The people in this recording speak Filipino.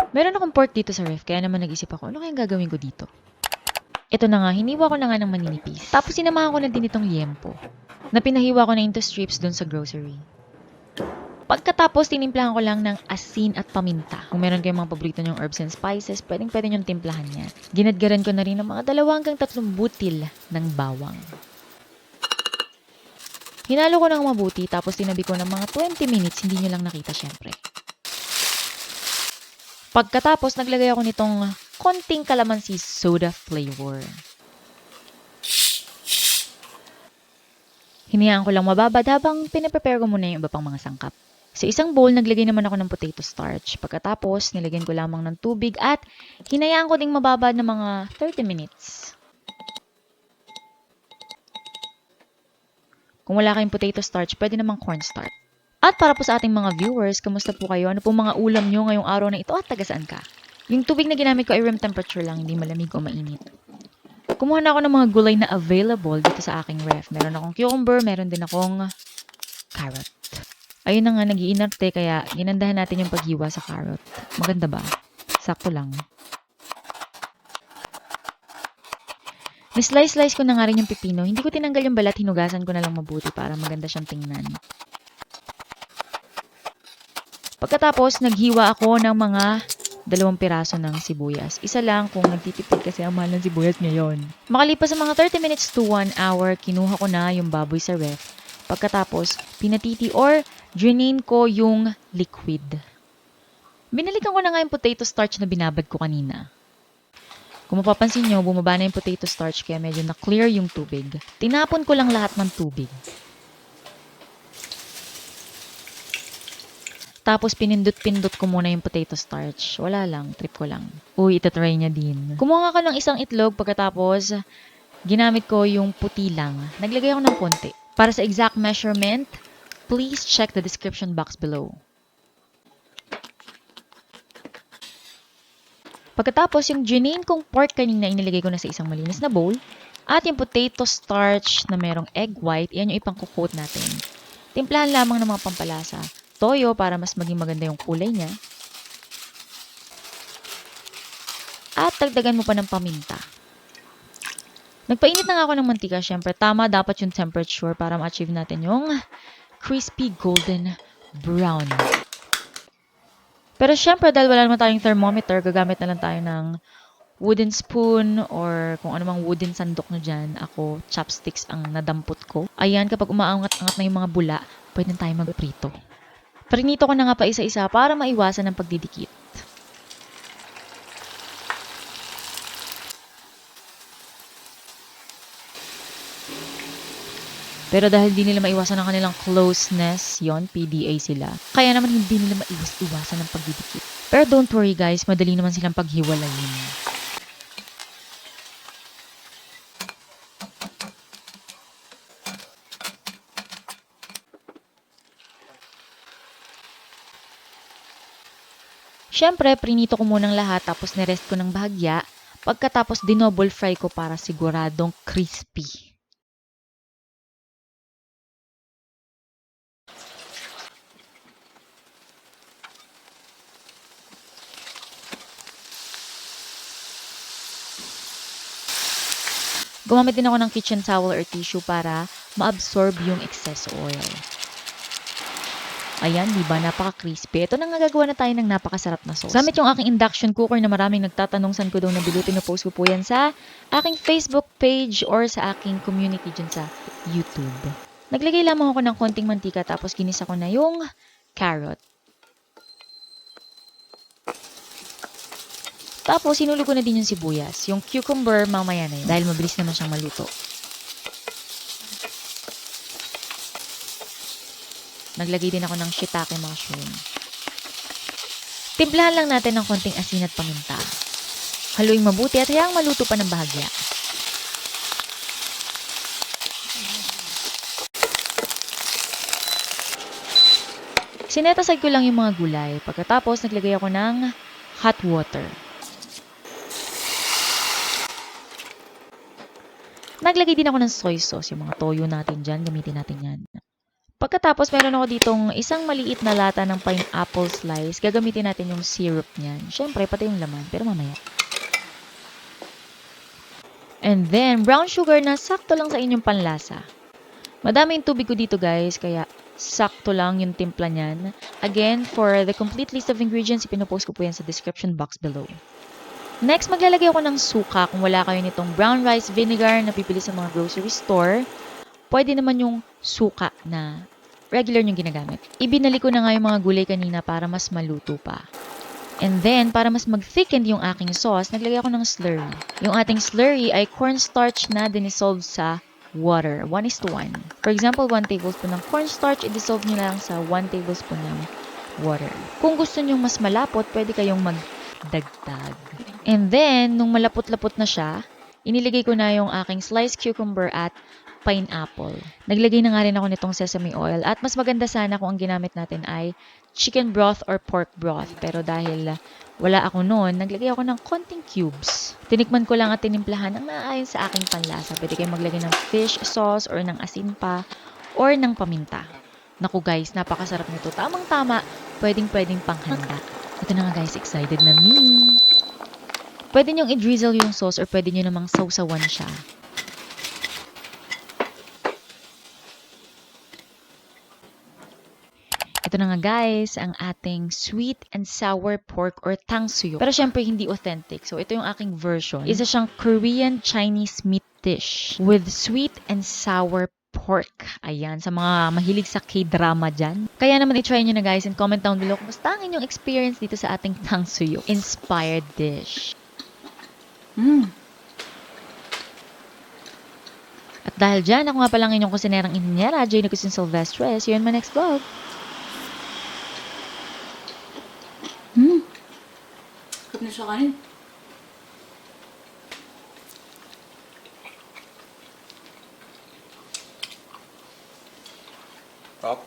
Meron akong pork dito sa ref, kaya naman nag-isip ako, ano kayang gagawin ko dito? Ito na nga, hiniwa ko na nga ng maninipis. Tapos sinamahan ko na din itong liempo, na pinahiwa ko na into strips dun sa grocery. Pagkatapos, tinimplahan ko lang ng asin at paminta. Kung meron kayong mga paborito nyong herbs and spices, pwedeng nyong timplahan yan. Ginadgaran ko na rin ng mga 2 hanggang 3 butil ng bawang. Hinalo ko ng mabuti, tapos tinabi ko ng mga 20 minutes, hindi nyo lang nakita syempre. Pagkatapos, naglagay ako nitong konting calamansi soda flavor. Hinayaan ko lang mababad habang pinaprepare ko muna yung iba pang mga sangkap. Sa isang bowl, naglagay naman ako ng potato starch. Pagkatapos, nilagyan ko lamang ng tubig at hinayaan ko ding mababad ng mga 30 minutes. Kung wala kayong potato starch, pwede namang cornstarch. At para po sa ating mga viewers, kamusta po kayo? Ano pong mga ulam nyo ngayong araw na ito at taga saan ka? Yung tubig na ginamit ko ay room temperature lang, hindi malamig o mainit. Kumuha na ako ng mga gulay na available dito sa aking ref. Meron akong cucumber, meron din akong carrot. Ayun na nga, nag-iinarte, kaya ginandahan natin yung paghiwa sa carrot. Maganda ba? Sakto lang. Nislice-slice ko na nga rin yung pipino. Hindi ko tinanggal yung balat, hinugasan ko na lang mabuti para maganda siyang tingnan. Pagkatapos, naghiwa ako ng mga 2 piraso ng sibuyas. Isa lang kung nagtitipid kasi ang mahal ng sibuyas ngayon. Makalipas sa mga 30 minutes to 1 hour, kinuha ko na yung baboy sa ref. Pagkatapos, pinatiti or drainin ko yung liquid. Binalikan ko na nga yung potato starch na binabad ko kanina. Kung mapapansin nyo, bumaba na yung potato starch kaya medyo na-clear yung tubig. Tinapon ko lang lahat ng tubig. Tapos pinindot-pindot ko muna yung potato starch. Wala lang, trip ko lang. Uy, itatry niya din. Kumuha ka ng isang itlog pagkatapos ginamit ko yung puti lang. Naglagay ako ng konti. Para sa exact measurement, please check the description box below. Pagkatapos, yung ginain kong pork kanina, inilagay ko na sa isang malinis na bowl. At yung potato starch na merong egg white, yan yung ipang-coat natin. Timplahan lamang ng mga pampalasa. Toyo para mas maging maganda yung kulay niya. At dagdagan mo pa ng paminta. Nagpainit na nga ako ng mantika. Syempre, tama dapat yung temperature para ma-achieve natin yung crispy golden brown. Pero syempre, dahil wala naman tayong thermometer, gagamit na lang tayo ng wooden spoon or kung anumang wooden sandok nyo dyan. Ako, chopsticks ang nadampot ko. Ayan, kapag umaangat-angat na yung mga bula, pwede tayo magprito. Prinito ko na nga pa isa-isa para maiwasan ang pagdidikit. Pero dahil di nila maiwasan ang kanilang closeness, yon PDA sila, kaya naman hindi nila maiwas-iwasan ang pagdidikit. Pero don't worry guys, madali naman silang paghiwalayin. Siyempre, prinito ko munang lahat tapos nirest ko ng bahagya. Pagkatapos, dinoble fry ko para siguradong crispy. Gumamit din ako ng kitchen towel or tissue para ma-absorb yung excess oil. Ayan, di ba? Napaka-crispy. Ito na nga gagawa na tayo ng napakasarap na sauce. Gamit yung aking induction cooker na maraming nagtatanong saan ko daw nabili. Pinopost ko po yan sa aking Facebook page or sa aking community dyan sa YouTube. Naglagay lamang ako ng konting mantika tapos ginisa ko na yung carrot. Tapos, sinulog ko na din yung sibuyas. Yung cucumber, mamaya na yun. Dahil mabilis naman siyang maluto. Naglagay din ako ng shiitake mushroom. Timplahan lang natin ng konting asin at paminta. Haluin mabuti at hayaang maluto pa ng bahagya. Sinetasag ko lang yung mga gulay. Pagkatapos, naglagay ako ng hot water. Naglagay din ako ng soy sauce. Yung mga toyo natin dyan, gamitin natin yan. Pagkatapos, meron ako ditong isang maliit na lata ng pineapple slice. Gagamitin natin yung syrup niyan. Syempre, pati yung laman, pero mamaya. And then, brown sugar na sakto lang sa inyong panlasa. Madami yung tubig ko dito guys, kaya sakto lang yung timpla niyan. Again, for the complete list of ingredients, ipinopost ko po yan sa description box below. Next, maglalagay ako ng suka kung wala kayo nitong brown rice vinegar na pipili sa mga grocery store. Pwede naman yung suka na regular yung ginagamit. Ibinalik ko na nga yung mga gulay kanina para mas maluto pa. And then, para mas mag-thicken yung aking sauce, naglagay ako ng slurry. Yung ating slurry ay cornstarch na dinisolve sa water. 1:1. For example, 1 tablespoon ng cornstarch, i-dissolve nyo lang sa 1 tablespoon ng water. Kung gusto nyo mas malapot, pwede kayong magdagdag. And then, nung malapot-lapot na siya, iniligay ko na yung aking sliced cucumber at pineapple. Naglagay na nga rin ako nitong sesame oil at mas maganda sana kung ang ginamit natin ay chicken broth or pork broth. Pero dahil wala ako noon, naglagay ako ng konting cubes. Tinikman ko lang at tinimplahan ang naayon sa aking panlasa. Pwede kayong maglagay ng fish sauce or ng asin pa or ng paminta. Naku guys, napakasarap nito. Tamang-tama, pwedeng-pwedeng panghanda. Ito na nga guys, excited na me. Pwede nyong i-drizzle yung sauce or pwede nyo namang sausawan siya. Ito na nga guys, ang ating sweet and sour pork or 탕수육. Pero syempre hindi authentic. So ito yung aking version. Isa siyang Korean Chinese meat dish with sweet and sour pork. Ayan, sa mga mahilig sa K-drama dyan. Kaya naman i-try nyo na guys and comment down below kung basta ang inyong experience dito sa ating 탕수육 inspired dish. At dahil dyan, ako nga palang inyong kusinerang inhinyera, Jane Cusin Silvestre. See you in my next vlog. Sarap na siya kanin. Up.